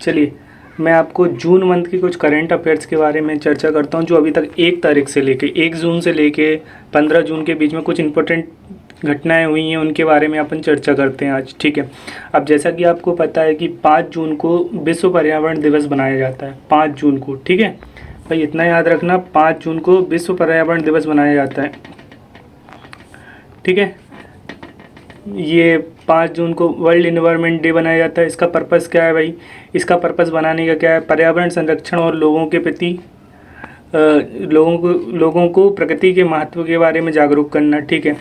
चलिए मैं आपको जून मंथ की कुछ करंट अफेयर्स के बारे में चर्चा करता हूँ, जो अभी तक 1 तारीख से लेके 1 जून से लेके 15 जून के बीच में कुछ इंपॉर्टेंट घटनाएं हुई हैं, उनके बारे में अपन चर्चा करते हैं आज। ठीक है। अब जैसा कि आपको पता है कि 5 जून को विश्व पर्यावरण दिवस मनाया जाता है, 5 जून को। ठीक है भाई, इतना याद रखना, 5 जून को विश्व पर्यावरण दिवस मनाया जाता है। ठीक है, ये 5 जून को वर्ल्ड इन्वायरमेंट डे बनाया जाता है। इसका पर्पस क्या है भाई? इसका पर्पस बनाने का क्या है? पर्यावरण संरक्षण और लोगों के प्रति लोगों को प्रकृति के महत्व के बारे में जागरूक करना। ठीक है,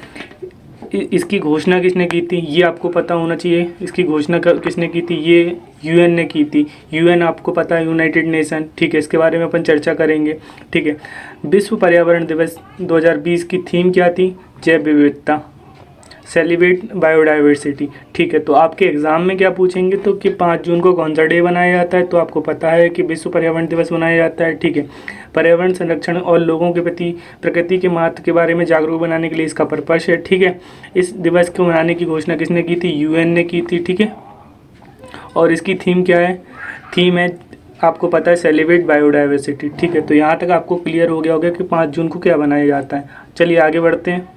इसकी घोषणा किसने की थी ये आपको पता होना चाहिए। इसकी घोषणा किसने की थी? ये यूएन ने की थी। यूएन आपको पता है, यूनाइटेड नेशन। ठीक है, इसके बारे में अपन चर्चा करेंगे। ठीक है, विश्व पर्यावरण दिवस 2020 की थीम क्या थी? जैव विविधता, सेलिब्रेट बायोडाइवर्सिटी। ठीक है, तो आपके एग्ज़ाम में क्या पूछेंगे तो कि 5 जून को कौन सा डे बनाया जाता है, तो आपको पता है कि विश्व पर्यावरण दिवस मनाया जाता है। ठीक है, पर्यावरण संरक्षण और लोगों के प्रति प्रकृति के महत्व के बारे में जागरूक बनाने के लिए इसका पर्पस है। ठीक है, इस दिवस को मनाने की घोषणा किसने की थी? यूएन ने की थी। ठीक है, और इसकी थीम क्या है? थीम है, आपको पता है, सेलिब्रेट बायोडाइवर्सिटी। ठीक है, तो यहाँ तक आपको क्लियर हो गया होगा कि 5 जून को क्या बनाया जाता है। चलिए आगे बढ़ते हैं।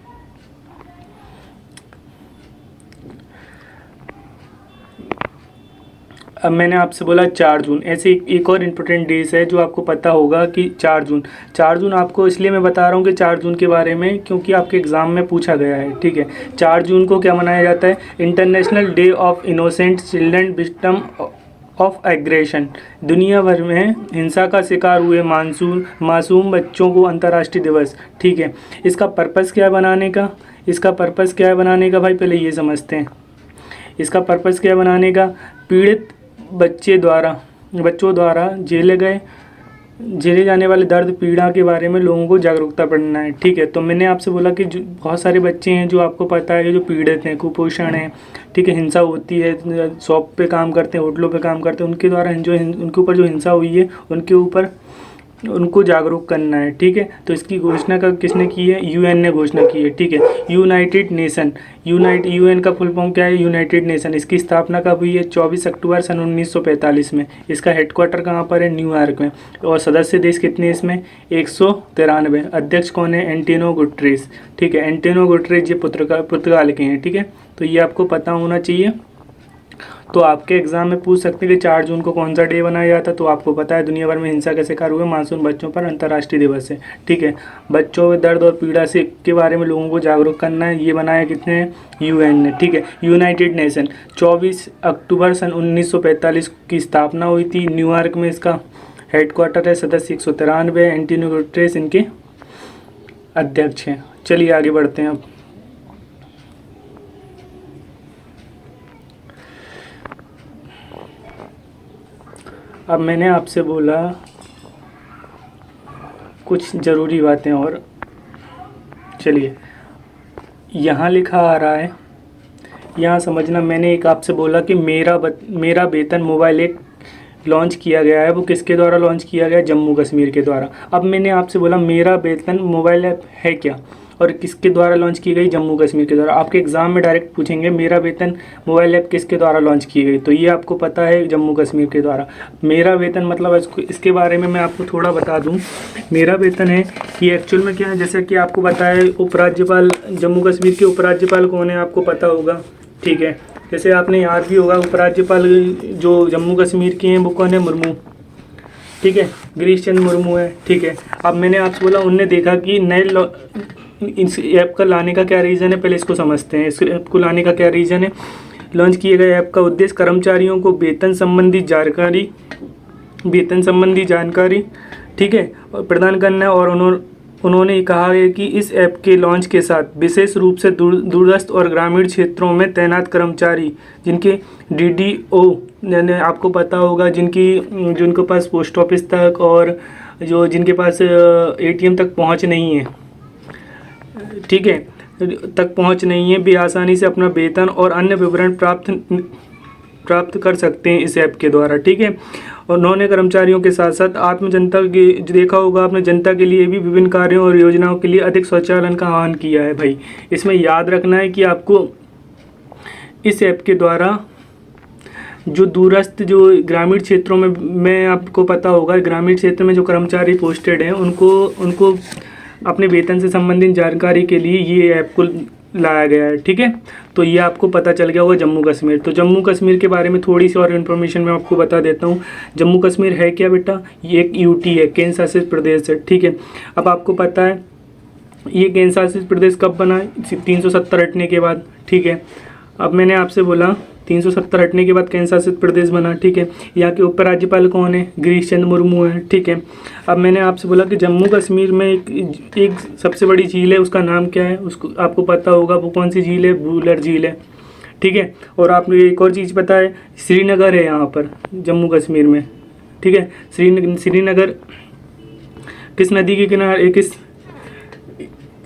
अब मैंने आपसे बोला 4 जून, ऐसे एक और इम्पोर्टेंट डेज है जो आपको पता होगा कि 4 जून आपको इसलिए मैं बता रहा हूँ कि 4 जून के बारे में, क्योंकि आपके एग्ज़ाम में पूछा गया है। ठीक है, 4 जून को क्या मनाया जाता है? International day of innocent children victim of aggression. दुनिया भर में हिंसा का शिकार हुए मासूम बच्चों को अंतर्राष्ट्रीय दिवस। ठीक है, इसका पर्पस क्या है बनाने का? इसका पर्पस क्या है बनाने का भाई? पहले ये समझते हैं। इसका पर्पस क्या है बनाने का? पीड़ित बच्चों द्वारा झेले जाने वाले दर्द पीड़ा के बारे में लोगों को जागरूकता बढ़ाना है। ठीक है, तो मैंने आपसे बोला कि बहुत सारे बच्चे हैं जो आपको पता है जो पीड़ित हैं, कुपोषण है। ठीक है, हिंसा होती है, शॉप पे काम करते हैं, होटलों पे काम करते हैं, उनके द्वारा उनके ऊपर जो हिंसा हुई है उनके ऊपर उनको जागरूक करना है। ठीक है, तो इसकी घोषणा का किसने की है? यूएन ने घोषणा की है। ठीक है, यूनाइटेड नेशन, यूएन का फुल फॉर्म क्या है? United nation. इसकी स्थापना कब हुई है? 24 अक्टूबर सन 1945 में। इसका हेडक्वार्टर कहाँ पर है? न्यूयॉर्क में। और सदस्य देश कितने इसमें? 193। अध्यक्ष कौन है? Antonio Guterres. ठीक है, एंटोनियो गुटेरेस ये पुर्तगाल के हैं। ठीक है, तो ये आपको पता होना चाहिए। तो आपके एग्जाम में पूछ सकते हैं कि 4 जून को कौन सा डे बनाया जाता है, तो आपको पता है दुनिया भर में हिंसा के शिकार हुए मासूम बच्चों पर अंतर्राष्ट्रीय दिवस है। ठीक है, बच्चों में दर्द और पीड़ा से के बारे में लोगों को जागरूक करना है। ये बनाया कितने हैं? यूएन ने। ठीक है, यूनाइटेड नेशन 24 अक्टूबर सन 1945 की स्थापना हुई थी। न्यूयॉर्क में इसका हेडक्वार्टर है। सदस्य 193। एंटोनियो गुटेरेस इनके अध्यक्ष हैं। चलिए आगे बढ़ते हैं। अब मैंने आपसे बोला कुछ ज़रूरी बातें, और चलिए यहाँ लिखा आ रहा है, यहाँ समझना। मैंने एक आपसे बोला कि मेरा वेतन मोबाइल ऐप लॉन्च किया गया है। वो किसके द्वारा लॉन्च किया गया है? जम्मू कश्मीर के द्वारा। अब मैंने आपसे बोला मेरा वेतन मोबाइल ऐप है क्या और किसके द्वारा लॉन्च की गई? जम्मू कश्मीर के द्वारा। आपके एग्जाम में डायरेक्ट पूछेंगे मेरा वेतन मोबाइल ऐप किसके द्वारा लॉन्च की गई, तो ये आपको पता है जम्मू कश्मीर के द्वारा। मेरा वेतन मतलब इसके बारे में मैं आपको थोड़ा बता दूं। मेरा वेतन है कि एक्चुअल में क्या है, जैसे कि आपको पता है उपराज्यपाल, जम्मू कश्मीर के उपराज्यपाल कौन है आपको पता होगा। ठीक है, जैसे आपने याद भी होगा उपराज्यपाल जो जम्मू कश्मीर के हैं वो कौन है? मुर्मू। ठीक है, गिरीश चंद्र मुर्मू है। ठीक है, अब मैंने आपसे बोला उनने देखा कि नए इस ऐप का लाने का क्या रीज़न है, पहले इसको समझते हैं। इस ऐप को लाने का क्या रीज़न है? लॉन्च किए गए ऐप का उद्देश्य कर्मचारियों को वेतन संबंधी जानकारी ठीक है प्रदान करना है। और उन्होंने कहा है कि इस ऐप के लॉन्च के साथ विशेष रूप से दूरस्थ और ग्रामीण क्षेत्रों में तैनात कर्मचारी जिनके डीडीओ यानी आपको पता होगा जिनके पास पोस्ट ऑफिस तक और जिनके पास एटीएम तक पहुंच नहीं है, ठीक है, तक पहुंच नहीं है, भी आसानी से अपना वेतन और अन्य विवरण प्राप्त कर सकते हैं इस ऐप के द्वारा। ठीक है, उन्होंने कर्मचारियों के साथ साथ जनता की देखा होगा आपने, जनता के लिए भी विभिन्न कार्यों और योजनाओं के लिए अधिक स्वचालन का आह्वान किया है। भाई इसमें याद रखना है कि आपको इस ऐप के द्वारा जो दूरस्थ जो ग्रामीण क्षेत्रों में आपको पता होगा, ग्रामीण क्षेत्र में जो कर्मचारी पोस्टेड हैं उनको उनको अपने वेतन से संबंधित जानकारी के लिए ये ऐप को लाया गया है। ठीक है, तो ये आपको पता चल गया होगा जम्मू कश्मीर। तो जम्मू कश्मीर के बारे में थोड़ी सी और इन्फॉर्मेशन मैं आपको बता देता हूँ। जम्मू कश्मीर है क्या बेटा, ये एक यूटी है, केंद्र शासित प्रदेश है। ठीक है, अब आपको पता है ये केंद्र शासित प्रदेश कब बना, 370 हटने के बाद। ठीक है, अब मैंने आपसे बोला 370 हटने के बाद केंद्र शासित प्रदेश बना। ठीक है, यहाँ के उपराज्यपाल कौन है, गिरीश चंद्र मुर्मू है। ठीक है, अब मैंने आपसे बोला कि जम्मू कश्मीर में एक सबसे बड़ी झील है, उसका नाम क्या है, उसको आपको पता होगा, वो कौन सी झील है, वुलर झील है। ठीक है, और आपको एक और चीज़ पता है, श्रीनगर है यहाँ पर जम्मू कश्मीर में। ठीक है, श्रीनगर किस नदी के किनारे, किस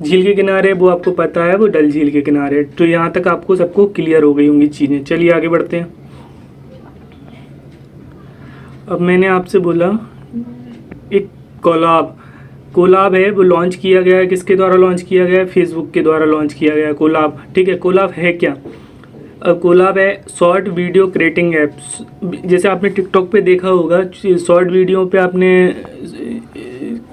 झील के किनारे, वो आपको पता है, वो डल झील के किनारे। तो यहाँ तक आपको सबको क्लियर हो गई होंगी चीज़ें। चलिए आगे बढ़ते हैं। अब मैंने आपसे बोला एक कोलाब है, वो लॉन्च किया गया है, किसके द्वारा लॉन्च किया गया है, फेसबुक के द्वारा लॉन्च किया गया है कोलाब। ठीक है, कोलाब है क्या, अब कोलाब है शॉर्ट वीडियो क्रिएटिंग ऐप। जैसे आपने टिकटॉक पे देखा होगा, शॉर्ट वीडियो पे आपने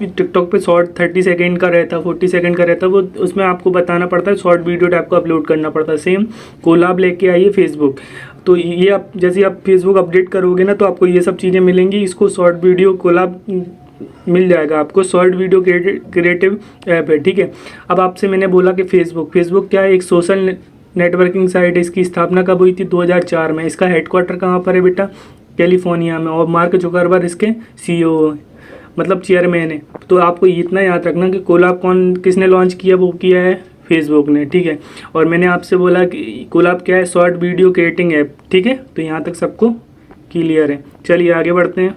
टिकटॉक पे शॉर्ट 30 सेकंड का रहता, 40 सेकंड का रहता, वो उसमें आपको बताना पड़ता है, शॉर्ट वीडियो टाइप को अपलोड करना पड़ता है। सेम कोलाब लेके आइए फेसबुक। तो ये आप जैसे आप फेसबुक अपडेट करोगे ना, तो आपको ये सब चीज़ें मिलेंगी। इसको शॉर्ट वीडियो कोलाब मिल जाएगा आपको, शॉर्ट वीडियो क्रिएटिव ऐप है। ठीक है, अब आपसे मैंने बोला कि फेसबुक क्या है, एक सोशल नेटवर्किंग साइट है। इसकी स्थापना कब हुई थी, 2004 में। इसका हेडक्वार्टर कहाँ पर है बेटा, कैलिफोर्निया में। और मार्क जुकरबर्ग इसके सीईओ मतलब चेयरमैन है। तो आपको इतना याद रखना कि कोलाब किसने लॉन्च किया, वो किया है फेसबुक ने। ठीक है, और मैंने आपसे बोला कि कोलाब क्या है, शॉर्ट वीडियो क्रिएटिंग ऐप। ठीक है, तो यहाँ तक सबको क्लियर है। चलिए आगे बढ़ते हैं।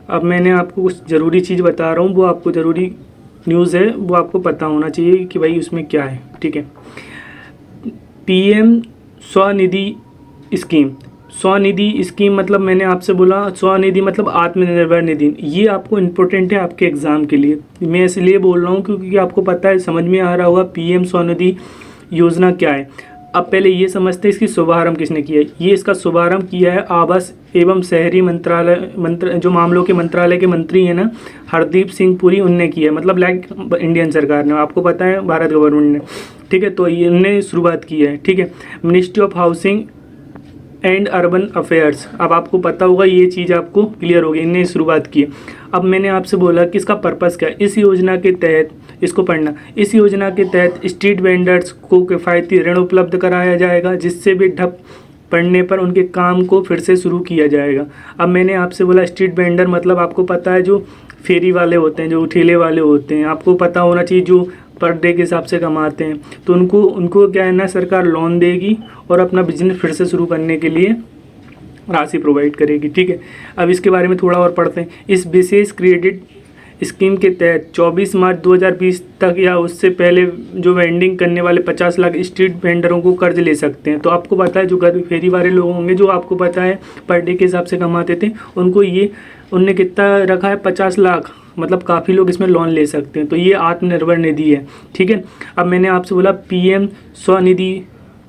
अब मैंने आपको कुछ ज़रूरी चीज़ बता रहा हूँ, वो आपको ज़रूरी न्यूज़ है, वो आपको पता होना चाहिए कि भाई उसमें क्या है। ठीक है, पीएम स्वनिधि स्कीम मतलब मैंने आपसे बोला स्वनिधि मतलब आत्मनिर्भर निधि। ये आपको इम्पोर्टेंट है आपके एग्ज़ाम के लिए। मैं इसलिए बोल रहा हूँ क्योंकि आपको पता है, समझ में आ रहा होगा पीएम स्वनिधि योजना क्या है। अब पहले ये समझते हैं इसकी शुभारंभ किसने किया है। ये इसका शुभारंभ किया है आवास एवं शहरी मंत्रालय जो मामलों के मंत्रालय के मंत्री हैं ना, हरदीप सिंह पुरी, उनने किया है। मतलब लाइक इंडियन सरकार ने, आपको पता है भारत गवर्नमेंट ने। ठीक है, तो इनने शुरुआत की है। ठीक है, ministry of housing and urban affairs, अब आपको पता होगा, ये चीज़ आपको क्लियर होगी, इनने शुरुआत की। अब मैंने आपसे बोला कि इसका पर्पस क्या है। इस योजना के तहत, इसको पढ़ना, इस योजना के तहत स्ट्रीट वेंडर्स को किफ़ायती ऋण उपलब्ध कराया जाएगा, जिससे भी ठप पड़ने पर उनके काम को फिर से शुरू किया जाएगा। अब मैंने आपसे बोला स्ट्रीट वेंडर मतलब आपको पता है जो फेरी वाले होते हैं, जो ठेले वाले होते हैं, आपको पता होना चाहिए, जो पर डे के हिसाब से कमाते हैं। तो उनको क्या है ना, सरकार लोन देगी और अपना बिजनेस फिर से शुरू करने के लिए राशि प्रोवाइड करेगी। ठीक है, अब इसके बारे में थोड़ा और पढ़ते हैं। इस विशेष क्रेडिट स्कीम के तहत 24 मार्च 2020 तक या उससे पहले जो वेंडिंग करने वाले 50 लाख स्ट्रीट वेंडरों को कर्ज ले सकते हैं। तो आपको पता है जो फेरी वाले लोग होंगे, जो आपको पता है पर डे के हिसाब से कमाते थे, उनने कितना रखा है, 50 लाख, मतलब काफ़ी लोग इसमें लोन ले सकते हैं। तो ये आत्मनिर्भर निधि है। ठीक है, अब मैंने आपसे बोला पीएम स्वनिधि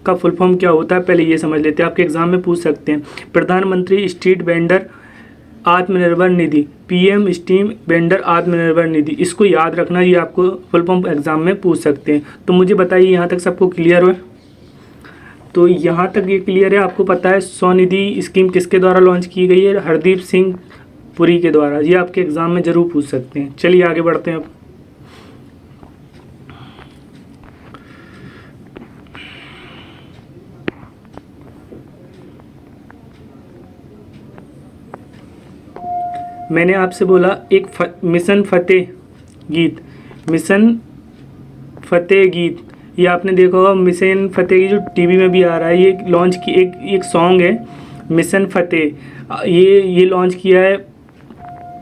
का फुल फॉर्म क्या होता है, पहले ये समझ लेते हैं, आपके एग्जाम में पूछ सकते हैं। प्रधानमंत्री street vendor Atmanirbhar Nidhi, PM street vendor Atmanirbhar Nidhi, इसको याद रखना, ये आपको फुल फॉर्म एग्जाम में पूछ सकते हैं। तो मुझे बताइए यहाँ तक सबको क्लियर हो? तो यहाँ तक ये क्लियर है, आपको पता है स्वनिधि स्कीम किसके द्वारा लॉन्च की गई है, हरदीप सिंह पुरी के द्वारा। ये आपके एग्जाम में ज़रूर पूछ सकते हैं। चलिए आगे बढ़ते हैं। अब मैंने आपसे बोला एक मिशन फतेह गीत, ये आपने देखा होगा। मिशन फतेह की जो टीवी में भी आ रहा है, ये लॉन्च की एक सॉन्ग है मिशन फतेह। ये लॉन्च किया है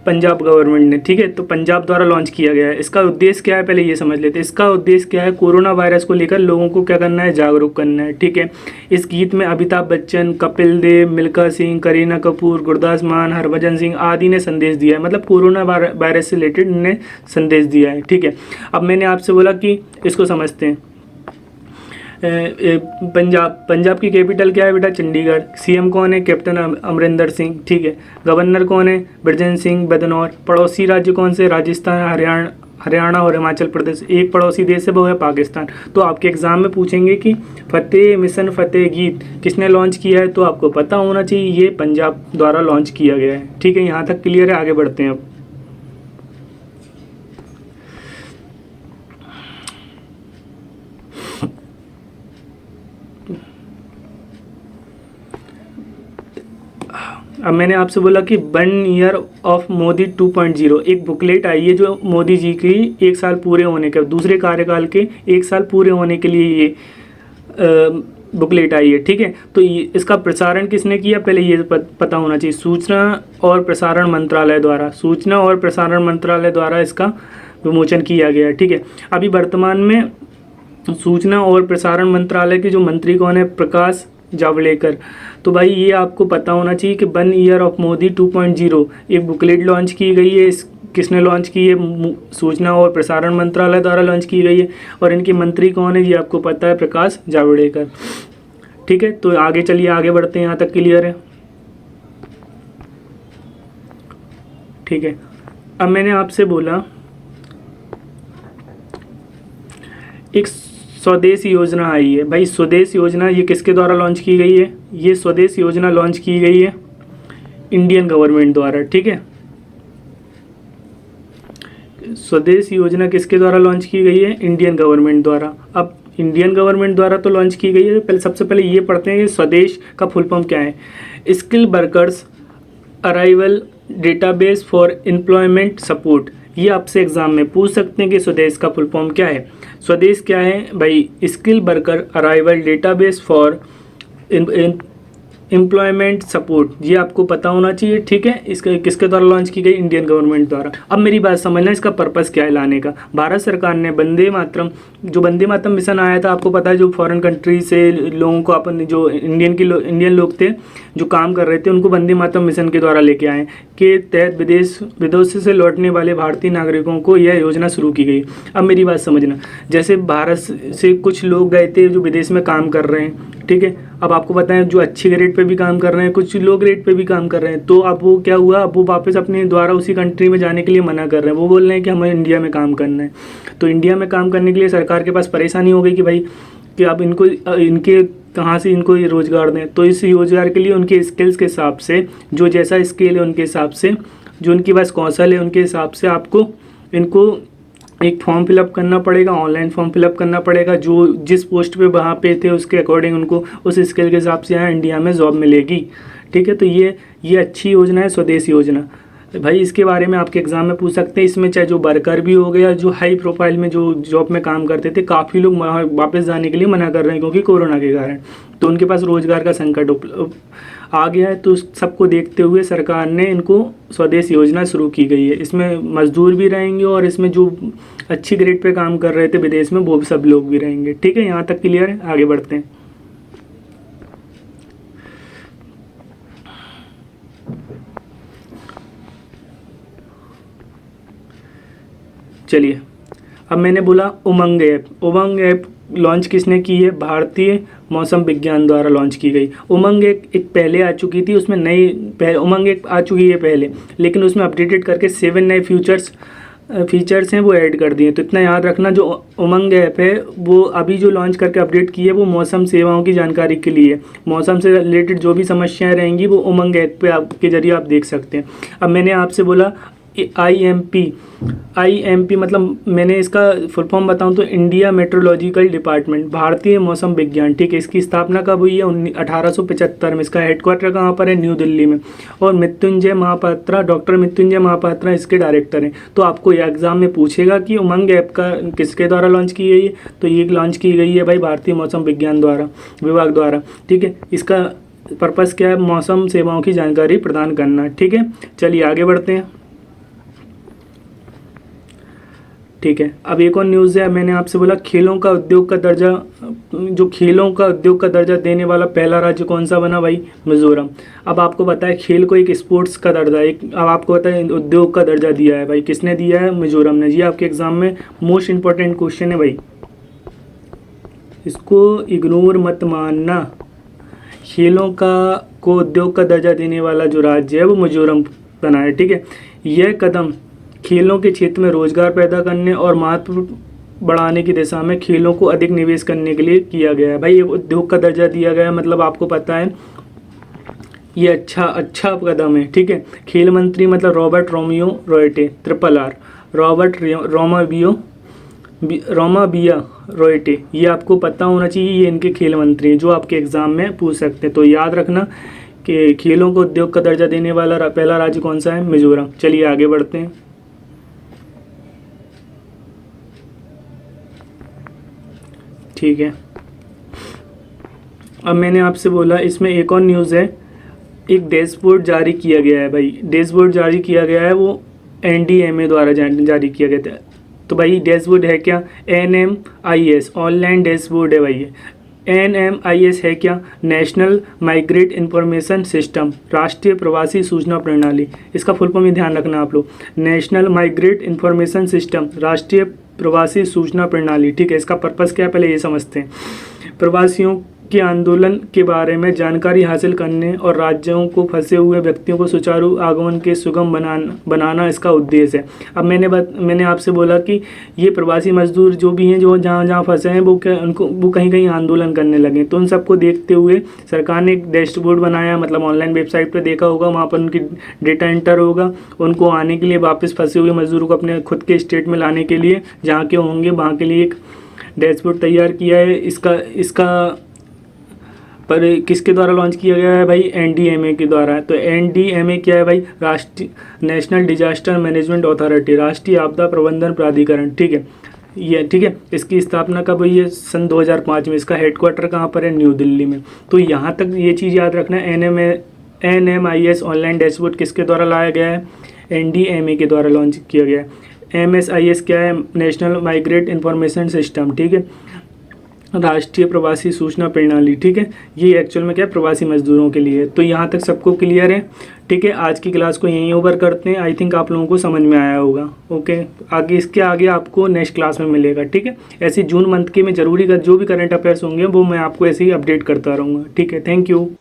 पंजाब गवर्नमेंट ने। ठीक है, तो पंजाब द्वारा लॉन्च किया गया है। इसका उद्देश्य क्या है, पहले ये समझ लेते हैं। इसका उद्देश्य क्या है, कोरोना वायरस को लेकर लोगों को क्या करना है, जागरूक करना है। ठीक है, इस गीत में अमिताभ बच्चन, कपिल देव, मिल्खा सिंह, करीना कपूर, गुरदास मान, हरभजन सिंह आदि ने संदेश दिया है। मतलब कोरोना वायरस से रिलेटेड इन्हें संदेश दिया है। ठीक है, अब मैंने आपसे बोला कि इसको समझते हैं। पंजाब की कैपिटल क्या है बेटा? चंडीगढ़। सीएम कौन है? कैप्टन अमरिंदर सिंह, ठीक है। गवर्नर कौन है? ब्रजेंद्र सिंह बदनौर। पड़ोसी राज्य कौन से? राजस्थान, हरियाणा और हिमाचल प्रदेश। एक पड़ोसी देश है, वो है पाकिस्तान। तो आपके एग्जाम में पूछेंगे कि फतेह मिशन फतेह गीत किसने लॉन्च किया है, तो आपको पता होना चाहिए ये पंजाब द्वारा लॉन्च किया गया है, ठीक है। यहाँ तक क्लियर है, आगे बढ़ते हैं अब। अब मैंने आपसे बोला कि 1 ईयर ऑफ मोदी 2.0 एक बुकलेट आई है जो मोदी जी की 1 साल पूरे होने के, दूसरे कार्यकाल के 1 साल पूरे होने के लिए ये बुकलेट आई है, ठीक है। तो इसका प्रसारण किसने किया, पहले ये पता होना चाहिए। सूचना और प्रसारण मंत्रालय द्वारा, सूचना और प्रसारण मंत्रालय द्वारा इसका विमोचन किया गया है, ठीक है। अभी वर्तमान में सूचना और प्रसारण मंत्रालय के जो मंत्री कौन है? प्रकाश जावड़ेकर। तो भाई ये आपको पता होना चाहिए कि 1 ईयर ऑफ मोदी 2.0 एक बुकलेट लॉन्च की गई है। किसने लॉन्च की है? सूचना और प्रसारण मंत्रालय द्वारा लॉन्च की गई है। और इनके मंत्री कौन है? ये आपको पता है, प्रकाश जावड़ेकर, ठीक है। तो आगे चलिए, आगे बढ़ते हैं, यहाँ तक क्लियर है, ठीक है। अब मैंने आपसे बोला एक स्वदेश योजना आई है। भाई स्वदेश योजना ये किसके द्वारा लॉन्च की गई है? ये स्वदेश योजना लॉन्च की गई है इंडियन गवर्नमेंट द्वारा, ठीक है। स्वदेश योजना किसके द्वारा लॉन्च की गई है? इंडियन गवर्नमेंट द्वारा। अब इंडियन गवर्नमेंट द्वारा तो लॉन्च की गई है, पहले सबसे पहले ये पढ़ते हैं कि स्वदेश का फुल फॉर्म क्या है। Skill workers arrival database for employment support. ये आपसे एग्जाम में पूछ सकते हैं कि स्वदेश का फुल फॉर्म क्या है। स्वदेश क्या है भाई? Skill worker arrival database for employment support, ये आपको पता होना चाहिए, ठीक है। इसके किसके द्वारा लॉन्च की गई? इंडियन गवर्नमेंट द्वारा। अब मेरी बात समझना, इसका पर्पस क्या है लाने का। भारत सरकार ने वंदे मातरम मिशन आया था, आपको पता है, जो फॉरेन कंट्री से लोगों को, अपन जो इंडियन लोग थे जो काम कर रहे थे, उनको वंदे मातरम मिशन के द्वारा लेके आए, के तहत विदेश से लौटने वाले भारतीय नागरिकों को यह योजना शुरू की गई। अब मेरी बात समझना, जैसे भारत से कुछ लोग गए थे जो विदेश में काम कर रहे हैं, ठीक है। अब आपको पता है जो अच्छी ग्रेड पे भी काम कर रहे हैं, कुछ लो ग्रेड पे भी काम कर रहे हैं, तो अब वो क्या हुआ, अब वो वापस अपने द्वारा उसी कंट्री में जाने के लिए मना कर रहे हैं। वो बोल रहे हैं कि हमें इंडिया में काम करना है। तो इंडिया में काम करने के लिए सरकार के पास परेशानी हो गई कि भाई कि अब इनके कहाँ से इनको ये रोज़गार दें। तो इस रोज़गार के लिए उनके स्किल्स के हिसाब से, जो जैसा स्किल है उनके हिसाब से, जो उनके पास कौशल है उनके हिसाब से आपको इनको एक फॉर्म फिलअप करना पड़ेगा, ऑनलाइन फॉर्म फिलअप करना पड़ेगा। जो जिस पोस्ट पे वहाँ पे थे उसके अकॉर्डिंग उनको उस स्किल के हिसाब से यहाँ इंडिया में जॉब मिलेगी, ठीक है। तो ये अच्छी योजना है स्वदेश योजना। भाई इसके बारे में आपके एग्जाम में पूछ सकते हैं। इसमें चाहे जो वर्कर भी हो गया, जो हाई प्रोफाइल में जो जॉब में काम करते थे, काफ़ी लोग वापस जाने के लिए मना कर रहे हैं क्योंकि कोरोना के कारण, तो उनके पास रोज़गार का संकट आ गया है। तो सबको देखते हुए सरकार ने इनको स्वदेश योजना शुरू की गई है। इसमें मजदूर भी रहेंगे और इसमें जो अच्छी ग्रेड पे काम कर रहे थे विदेश में, वो भी सब लोग भी रहेंगे, ठीक है। यहाँ तक क्लियर है, आगे बढ़ते हैं। चलिए, अब मैंने बोला उमंग ऐप लॉन्च किसने की है? भारतीय मौसम विज्ञान द्वारा लॉन्च की गई। उमंग एक पहले आ चुकी थी, उसमें उमंग एक आ चुकी है पहले, लेकिन उसमें अपडेटेड करके 7 नए फीचर्स हैं वो ऐड कर दिए। तो इतना याद रखना, जो उमंग ऐप है वो अभी जो लॉन्च करके अपडेट की है वो मौसम सेवाओं की जानकारी के लिए, मौसम से रिलेटेड जो भी समस्याएं रहेंगी वो उमंग ऐप पे आपके जरिए आप देख सकते हैं। अब मैंने आपसे बोला IMP मतलब मैंने इसका फुल फॉर्म बताऊं तो इंडिया मेट्रोलॉजिकल डिपार्टमेंट, भारतीय मौसम विज्ञान, ठीक है। इसकी स्थापना कब हुई है? 1875 में। इसका हेडक्वार्टर कहाँ पर है? न्यू दिल्ली में। और डॉक्टर मृत्युंजय महापात्रा इसके डायरेक्टर हैं। तो आपको ये एग्जाम में पूछेगा कि उमंग ऐप का किसके द्वारा लॉन्च की गई है, तो ये लॉन्च की गई है भाई भारतीय मौसम विज्ञान विभाग द्वारा, ठीक है। इसका पर्पज़ क्या है? मौसम सेवाओं की जानकारी प्रदान करना, ठीक है। चलिए आगे बढ़ते हैं, ठीक है। अब एक और न्यूज़ है, मैंने आपसे बोला खेलों का उद्योग का दर्जा देने वाला पहला राज्य कौन सा बना? भाई मिजोरम। अब आपको पता है खेल को एक स्पोर्ट्स का दर्जा, अब आपको पता है उद्योग का दर्जा दिया है भाई, किसने दिया है? मिजोरम ने। ये आपके एग्जाम में मोस्ट इंपॉर्टेंट क्वेश्चन है भाई। इसको इग्नोर मत मानना। खेलों को उद्योग का दर्जा देने वाला जो राज्य है वो मिजोरम बना है, ठीक है। यह कदम खेलों के क्षेत्र में रोजगार पैदा करने और महत्व बढ़ाने की दिशा में खेलों को अधिक निवेश करने के लिए किया गया है। भाई ये उद्योग का दर्जा दिया गया है, मतलब आपको पता है ये अच्छा कदम है, ठीक है। खेल मंत्री मतलब रॉबर्ट रोमियो रोएटे, RRR, रॉबर्ट रोमाबिया रोएटे, ये आपको पता होना चाहिए, ये इनके खेल मंत्री हैं जो आपके एग्ज़ाम में पूछ सकते हैं। तो याद रखना कि खेलों को उद्योग का दर्जा देने वाला पहला राज्य कौन सा है? मिजोरम। चलिए आगे बढ़ते हैं। ठीक है, अब मैंने आपसे बोला इसमें एक और न्यूज़ है, एक डैशबोर्ड जारी किया गया है। भाई डैशबोर्ड जारी किया गया है, वो NDMA द्वारा जारी किया गया था। तो भाई डैशबोर्ड है क्या? NMIS ऑनलाइन डैशबोर्ड है भाई ये। NMIS है क्या? नेशनल माइग्रेट इन्फॉर्मेशन सिस्टम, राष्ट्रीय प्रवासी सूचना प्रणाली। इसका फुल फॉर्म ध्यान रखना आप लोग, नेशनल माइग्रेट इन्फॉर्मेशन सिस्टम, राष्ट्रीय प्रवासी सूचना प्रणाली, ठीक है। इसका पर्पस क्या है पहले ये समझते हैं। प्रवासियों के आंदोलन के बारे में जानकारी हासिल करने और राज्यों को फंसे हुए व्यक्तियों को सुचारू आगमन के सुगम बनाना इसका उद्देश्य है। अब मैंने आपसे बोला कि ये प्रवासी मजदूर जो भी हैं, जो जहाँ फंसे हैं, वो कहीं आंदोलन करने लगे, तो उन सबको देखते हुए सरकार ने एक डैशबोर्ड बनाया, मतलब ऑनलाइन वेबसाइट पर देखा होगा, वहाँ पर उनकी डेटा एंटर होगा। उनको आने के लिए, वापस फंसे हुए मजदूरों को अपने खुद के स्टेट में लाने के लिए, जहाँ के होंगे वहाँ के लिए एक डैशबोर्ड तैयार किया है। इसका पर किसके द्वारा लॉन्च किया गया है भाई? NDMA के द्वारा। तो NDMA क्या है भाई? राष्ट्रीय नेशनल डिजास्टर मैनेजमेंट अथॉरिटी, राष्ट्रीय आपदा प्रबंधन प्राधिकरण, ठीक है। ये ठीक है, इसकी स्थापना कब हुई है? सन 2005 में। इसका हेडक्वार्टर कहाँ पर है? न्यू दिल्ली में। तो यहाँ तक ये चीज़ याद रखना, NMIS ऑनलाइन डैशबोर्ड किसके द्वारा लाया गया है? NDMA के द्वारा लॉन्च किया गया है। MSIS क्या है? नेशनल माइग्रेट इन्फॉर्मेशन सिस्टम, ठीक है, राष्ट्रीय प्रवासी सूचना प्रणाली, ठीक है। ये एक्चुअल में क्या है? प्रवासी मजदूरों के लिए। तो यहाँ तक सबको क्लियर है, ठीक है। आज की क्लास को यहीं ओवर करते हैं। आई थिंक आप लोगों को समझ में आया होगा। ओके, आगे इसके आगे आपको नेक्स्ट क्लास में मिलेगा, ठीक है। ऐसे जून मंथ के में जरूरी जो भी करंट अफेयर्स होंगे वो मैं आपको ऐसे ही अपडेट करता रहूँगा, ठीक है। Thank you.